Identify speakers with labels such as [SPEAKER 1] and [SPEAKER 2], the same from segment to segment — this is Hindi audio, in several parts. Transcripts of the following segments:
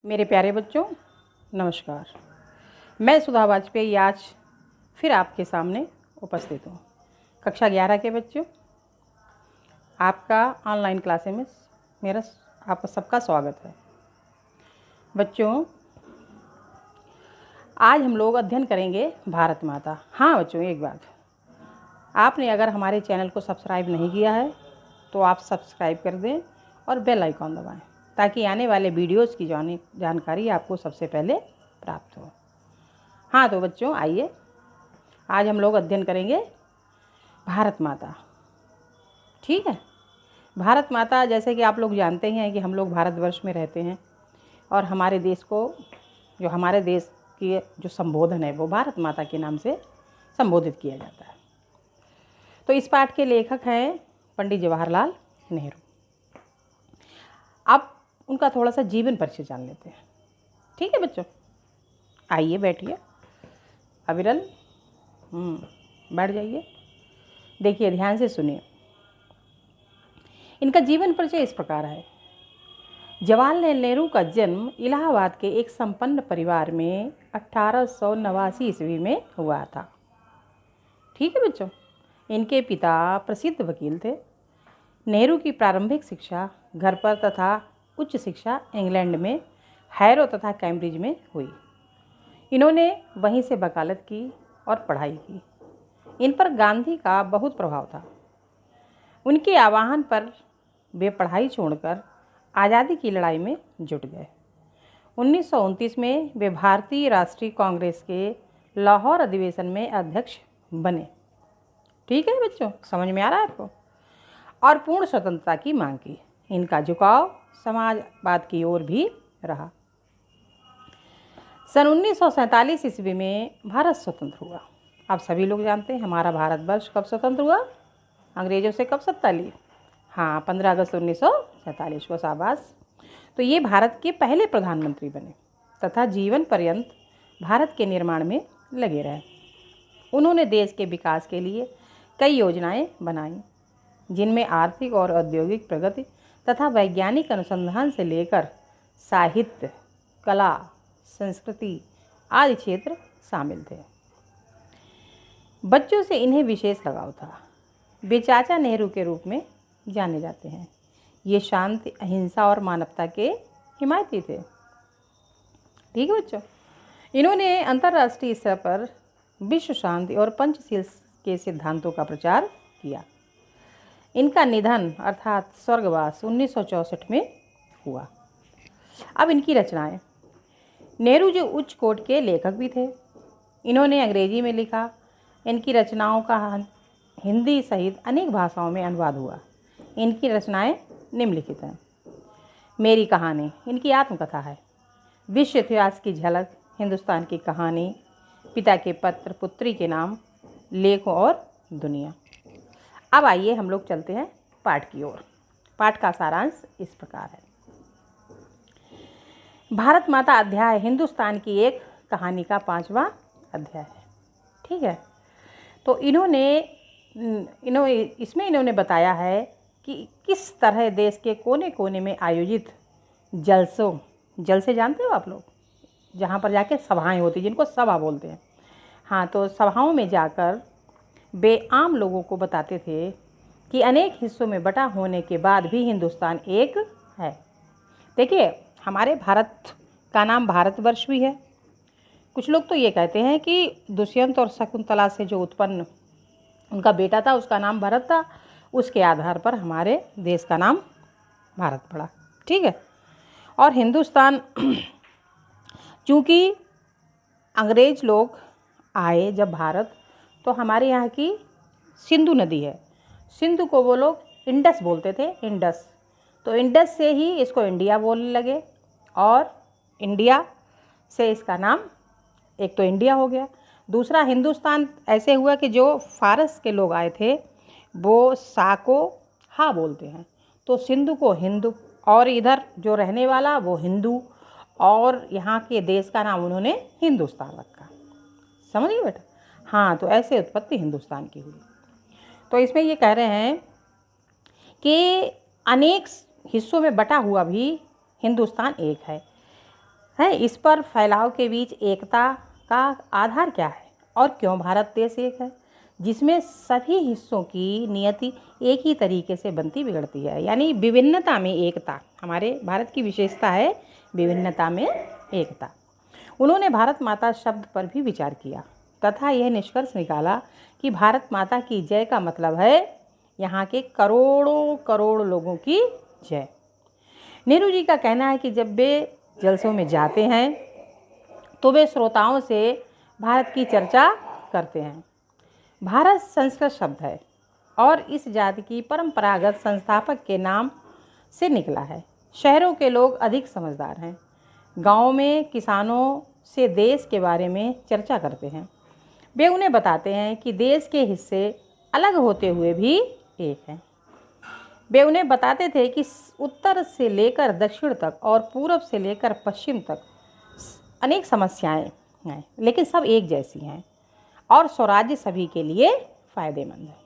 [SPEAKER 1] मेरे प्यारे बच्चों, नमस्कार। मैं सुधा वाजपेयी आज फिर आपके सामने उपस्थित हूँ। कक्षा 11 के बच्चों, आपका ऑनलाइन क्लासेस में मेरा आप सबका स्वागत है। बच्चों, आज हम लोग अध्ययन करेंगे भारत माता। हाँ बच्चों, एक बात, आपने अगर हमारे चैनल को सब्सक्राइब नहीं किया है तो आप सब्सक्राइब कर दें और बेल आइकॉन दबाएं ताकि आने वाले वीडियोस की जानकारी आपको सबसे पहले प्राप्त हो। हाँ तो बच्चों, आइए आज हम लोग अध्ययन करेंगे भारत माता। ठीक है, भारत माता, जैसे कि आप लोग जानते हैं कि हम लोग भारतवर्ष में रहते हैं और हमारे देश को, जो हमारे देश की जो संबोधन है वो भारत माता के नाम से संबोधित किया जाता है। तो इस पाठ के लेखक हैं पंडित जवाहरलाल नेहरू। अब उनका थोड़ा सा जीवन परिचय जान लेते हैं। ठीक है बच्चों, आइए बैठिए, अविरल बैठ जाइए, देखिए, ध्यान से सुनिए। इनका जीवन परिचय इस प्रकार है। जवाहरलाल नेहरू का जन्म इलाहाबाद के एक संपन्न परिवार में 1889 ईस्वी में हुआ था। ठीक है बच्चों, इनके पिता प्रसिद्ध वकील थे। नेहरू की प्रारंभिक शिक्षा घर पर तथा उच्च शिक्षा इंग्लैंड में हैरो तथा कैम्ब्रिज में हुई। इन्होंने वहीं से वकालत की और पढ़ाई की। इन पर गांधी का बहुत प्रभाव था। उनके आह्वान पर वे पढ़ाई छोड़कर आज़ादी की लड़ाई में जुट गए। 1929 में वे भारतीय राष्ट्रीय कांग्रेस के लाहौर अधिवेशन में अध्यक्ष बने। ठीक है बच्चों, समझ में आ रहा है आपको? और पूर्ण स्वतंत्रता की मांग की। इनका झुकाव समाजवाद की ओर भी रहा। सन 1947 ईस्वी में भारत स्वतंत्र हुआ। आप सभी लोग जानते हैं हमारा भारतवर्ष कब स्वतंत्र हुआ? अंग्रेजों से कब सत्ता ली? हाँ, 15 अगस्त 1947 को। शाबाश। तो ये भारत के पहले प्रधानमंत्री बने तथा जीवन पर्यंत भारत के निर्माण में लगे रहे। उन्होंने देश के विकास के लिए कई योजनाएं बनाई, जिनमें आर्थिक और औद्योगिक प्रगति तथा वैज्ञानिक अनुसंधान से लेकर साहित्य, कला, संस्कृति आदि क्षेत्र शामिल थे। बच्चों से इन्हें विशेष लगाव था। वे चाचा नेहरू के रूप में जाने जाते हैं। ये शांति, अहिंसा और मानवता के हिमायती थे। ठीक है बच्चों, इन्होंने अंतर्राष्ट्रीय स्तर पर विश्व शांति और पंचशील के सिद्धांतों का प्रचार किया। इनका निधन अर्थात स्वर्गवास 1964 में हुआ। अब इनकी रचनाएं। नेहरू जो उच्च कोटि के लेखक भी थे, इन्होंने अंग्रेजी में लिखा। इनकी रचनाओं का हिंदी सहित अनेक भाषाओं में अनुवाद हुआ। इनकी रचनाएं निम्नलिखित हैं। मेरी कहानी इनकी आत्मकथा है। विश्व इतिहास की झलक, हिंदुस्तान की कहानी, पिता के पत्र, पुत्री के नाम, लेख और दुनिया। अब आइए हम लोग चलते हैं पाठ की ओर। पाठ का सारांश इस प्रकार है। भारत माता अध्याय हिंदुस्तान की एक कहानी का 5वां अध्याय है। ठीक है, तो इन्होंने बताया है कि किस तरह देश के कोने कोने में आयोजित जलसे जानते हो आप लोग, जहाँ पर जाके सभाएं होती, जिनको सभा बोलते हैं। हाँ, तो सभाओं में जाकर वे आम लोगों को बताते थे कि अनेक हिस्सों में बटा होने के बाद भी हिंदुस्तान एक है। देखिए, हमारे भारत का नाम भारतवर्ष भी है। कुछ लोग तो ये कहते हैं कि दुष्यंत और शकुंतला से जो उत्पन्न उनका बेटा था, उसका नाम भरत था। उसके आधार पर हमारे देश का नाम भारत पड़ा। ठीक है, और हिंदुस्तान चूँकि अंग्रेज लोग आए जब भारत, तो हमारे यहाँ की सिंधु नदी है, सिंधु को वो लोग इंडस बोलते थे, इंडस। तो इंडस से ही इसको इंडिया बोलने लगे और इंडिया से इसका नाम, एक तो इंडिया हो गया, दूसरा हिंदुस्तान ऐसे हुआ कि जो फारस के लोग आए थे वो सा को हा बोलते हैं, तो सिंधु को हिंदू, और इधर जो रहने वाला वो हिंदू, और यहाँ के देश का नाम उन्होंने हिंदुस्तान रखा। समझ गए बेटा? हाँ, तो ऐसे उत्पत्ति हिंदुस्तान की हुई। तो इसमें ये कह रहे हैं कि अनेक हिस्सों में बटा हुआ भी हिंदुस्तान एक है। है। इस पर फैलाव के बीच एकता का आधार क्या है और क्यों भारत देश एक है जिसमें सभी हिस्सों की नियति एक ही तरीके से बनती बिगड़ती है। यानी विभिन्नता में एकता, हमारे भारत की विशेषता है विभिन्नता में एकता। उन्होंने भारत माता शब्द पर भी विचार किया तथा यह निष्कर्ष निकाला कि भारत माता की जय का मतलब है यहाँ के करोड़ों करोड़ लोगों की जय। नेहरू जी का कहना है कि जब वे जलसों में जाते हैं तो वे श्रोताओं से भारत की चर्चा करते हैं। भारत संस्कृत शब्द है और इस जाति की परंपरागत संस्थापक के नाम से निकला है। शहरों के लोग अधिक समझदार हैं, गाँव में किसानों से देश के बारे में चर्चा करते हैं। वे उन्हें बताते हैं कि देश के हिस्से अलग होते हुए भी एक हैं। वे उन्हें बताते थे कि उत्तर से लेकर दक्षिण तक और पूर्व से लेकर पश्चिम तक अनेक समस्याएं हैं, लेकिन सब एक जैसी हैं और स्वराज्य सभी के लिए फ़ायदेमंद है।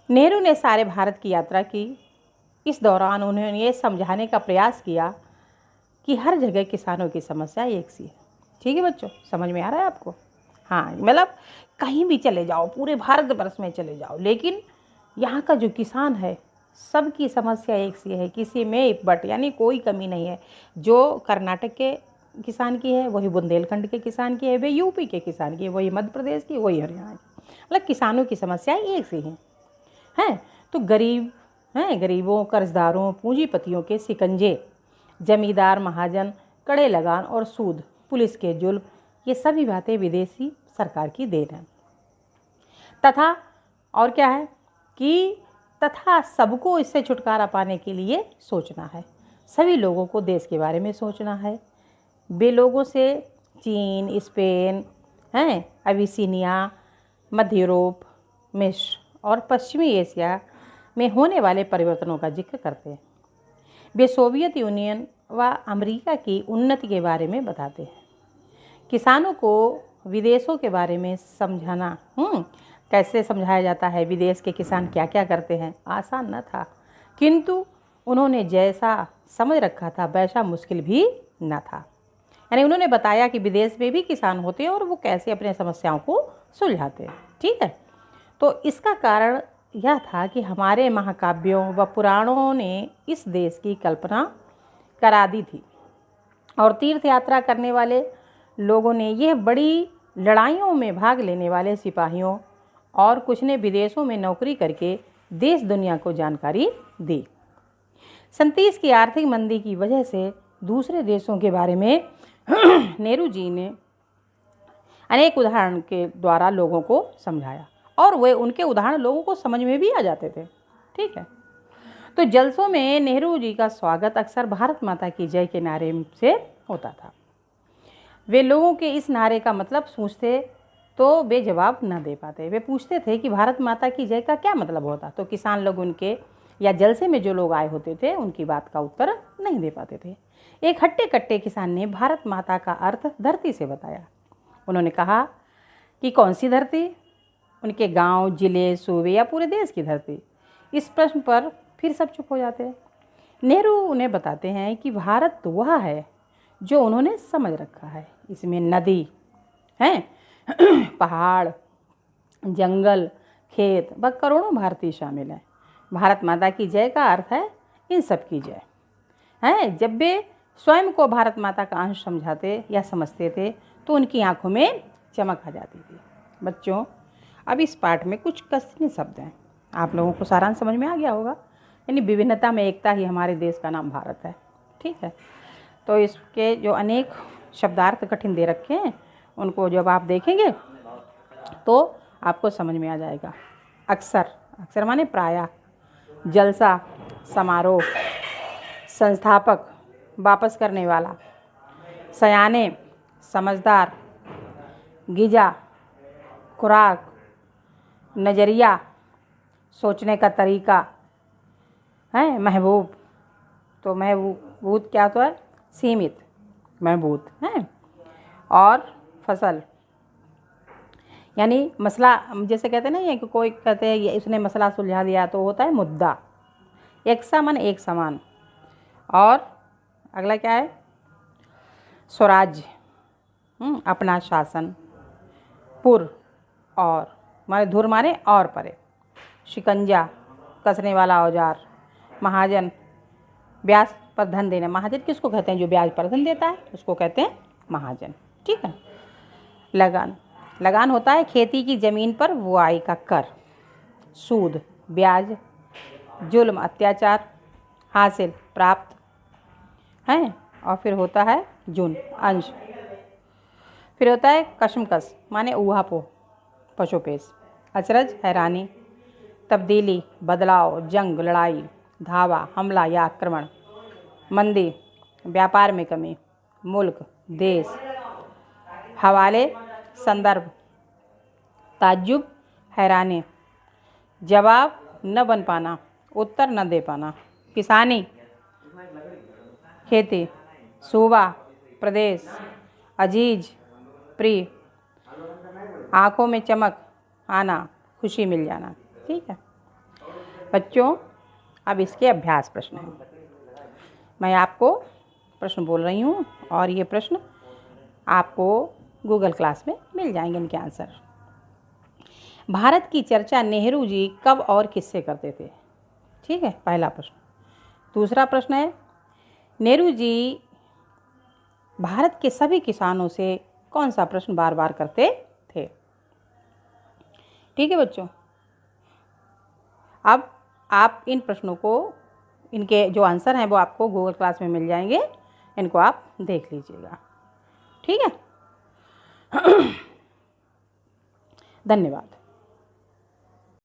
[SPEAKER 1] नेहरू ने सारे भारत की यात्रा की। इस दौरान उन्होंने ये समझाने का प्रयास किया कि हर जगह किसानों की समस्या एक सी है। ठीक है बच्चों, समझ में आ रहा है आपको? हाँ, मतलब कहीं भी चले जाओ, पूरे भारतवर्ष में चले जाओ, लेकिन यहाँ का जो किसान है सबकी समस्या एक सी है, किसी में एक बट यानी कोई कमी नहीं है। जो कर्नाटक के किसान की है वही बुंदेलखंड के किसान की है, वही यूपी के किसान की है, वही मध्य प्रदेश की, वही हरियाणा की। मतलब किसानों की समस्याएं एक सी हैं। तो गरीब हैं, गरीबों, कर्जदारों, पूंजीपतियों के शिकंजे, जमींदार, महाजन, कड़े लगान और सूद, पुलिस के जुल्म, ये सभी बातें विदेशी सरकार की देन है। तथा और क्या है कि तथा सबको इससे छुटकारा पाने के लिए सोचना है। सभी लोगों को देश के बारे में सोचना है। वे लोगों से चीन, स्पेन, हैं, अबिसिनिया, मध्य यूरोप, मिस्र और पश्चिमी एशिया में होने वाले परिवर्तनों का जिक्र करते हैं। वे सोवियत यूनियन व अमेरिका की उन्नति के बारे में बताते हैं। किसानों को विदेशों के बारे में समझाना, कैसे समझाया जाता है, विदेश के किसान क्या क्या करते हैं, आसान न था, किंतु उन्होंने जैसा समझ रखा था वैसा मुश्किल भी न था। यानी उन्होंने बताया कि विदेश में भी किसान होते हैं और वो कैसे अपने समस्याओं को सुलझाते हैं। ठीक है, तो इसका कारण यह था कि हमारे महाकाव्यों व पुराणों ने इस देश की कल्पना करा दी थी और तीर्थ यात्रा करने वाले लोगों ने, यह बड़ी लड़ाइयों में भाग लेने वाले सिपाहियों और कुछ ने विदेशों में नौकरी करके देश दुनिया को जानकारी दी। 37 की आर्थिक मंदी की वजह से दूसरे देशों के बारे में नेहरू जी ने अनेक उदाहरण के द्वारा लोगों को समझाया और वे उनके उदाहरण लोगों को समझ में भी आ जाते थे। ठीक है, तो जलसों में नेहरू जी का स्वागत अक्सर भारत माता की जय के नारे से होता था। वे लोगों के इस नारे का मतलब पूछते तो वे जवाब न दे पाते। वे पूछते थे कि भारत माता की जय का क्या मतलब होता, तो किसान लोग उनके या जलसे में जो लोग आए होते थे उनकी बात का उत्तर नहीं दे पाते थे। एक हट्टे कट्टे किसान ने भारत माता का अर्थ धरती से बताया। उन्होंने कहा कि कौन सी धरती, उनके गांव, जिले, सूबे या पूरे देश की धरती। इस प्रश्न पर फिर सब चुप हो जाते हैं। नेहरू उन्हें बताते हैं कि भारत वह है जो उन्होंने समझ रखा है। इसमें नदी हैं, पहाड़, जंगल, खेत व करोड़ों भारतीय शामिल हैं। भारत माता की जय का अर्थ है इन सब की जय है। जब वे स्वयं को भारत माता का अंश समझाते या समझते थे तो उनकी आंखों में चमक आ जाती थी। बच्चों, अब इस पाठ में कुछ कठिन शब्द हैं, आप लोगों को सारांश समझ में आ गया होगा। यानी विभिन्नता में एकता ही हमारे देश का नाम भारत है। ठीक है, तो इसके जो अनेक शब्दार्थ कठिन दे रखे हैं उनको जब आप देखेंगे तो आपको समझ में आ जाएगा। अक्सर, अक्सर माने प्रायः, जलसा, समारोह, संस्थापक, वापस करने वाला, सयाने, समझदार, गिजा, खुराक, नज़रिया, सोचने का तरीका है, महबूब, तो महबूब क्या तो है, सीमित, महबूब है, और फसल यानी मसला, जैसे कहते हैं ना, ये कोई कहते हैं ये इसने मसला सुलझा दिया तो होता है मुद्दा। एक समान, एक समान, और अगला क्या है, स्वराज्य, अपना शासन। पुर और माने धुर माने और परे। शिकंजा कसने वाला औजार। महाजन ब्याज पर धन देना। महाजन किसको कहते हैं? जो ब्याज पर धन देता है उसको कहते हैं महाजन। ठीक है। लगान, लगान होता है खेती की ज़मीन पर बुआई का कर। सूद ब्याज। जुल्म अत्याचार। हासिल प्राप्त है। और फिर होता है जुन अंश। फिर होता है कशमकश माने ऊहापोह पशुपेश। अचरज हैरानी। तब्दीली बदलाव, जंग लड़ाई, धावा हमला या आक्रमण। मंदी व्यापार में कमी। मुल्क देश। हवाले संदर्भ। ताज्जुब हैरानी। जवाब न बन पाना, उत्तर न दे पाना। किसानी खेती। सूबा प्रदेश। अजीज प्रिय। आँखों में चमक आना, खुशी मिल जाना। ठीक है बच्चों, अब इसके अभ्यास प्रश्न हैं। मैं आपको प्रश्न बोल रही हूँ और ये प्रश्न आपको गूगल क्लास में मिल जाएंगे इनके आंसर। भारत की चर्चा नेहरू जी कब और किससे करते थे? ठीक है, पहला प्रश्न। दूसरा प्रश्न है, नेहरू जी भारत के सभी किसानों से कौन सा प्रश्न बार बार करते थे? ठीक है बच्चों, अब आप इन प्रश्नों को, इनके जो आंसर हैं वो आपको गूगल क्लास में मिल जाएंगे, इनको आप देख लीजिएगा। ठीक है धन्यवाद।